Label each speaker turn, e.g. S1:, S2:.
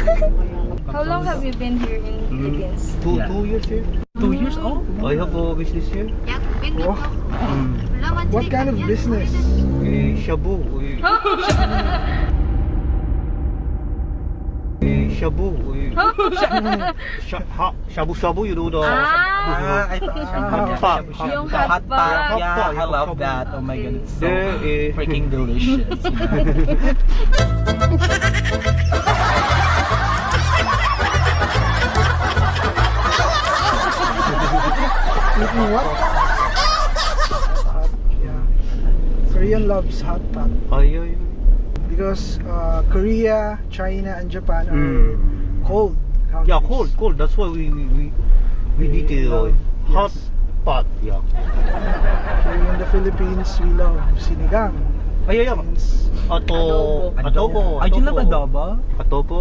S1: How long have you been here in Philippines?
S2: Yeah.
S3: 2 years here.
S2: 2 years old?
S3: I have a business here.
S4: Oh, what kind of business?
S3: Shabu. Shabu. Shabu-shabu, you know the...
S2: I thought
S1: Yung
S2: hot
S1: hot
S2: pot.
S1: pot.
S2: Yeah, I love that. Oh my god, it's so
S3: There is-
S2: freaking delicious. You know?
S4: Eating what? Hot, yeah. Korean loves hot pot
S3: Ay.
S4: because Korea, China, and Japan are cold countries.
S3: Yeah, cold. That's why we eat
S4: love-
S3: hot
S4: yes.
S3: pot. Yeah.
S4: Here in the Philippines, we love sinigang.
S3: Ay.
S4: Means
S3: Adobo.
S2: I do love adobo.
S3: Adobo.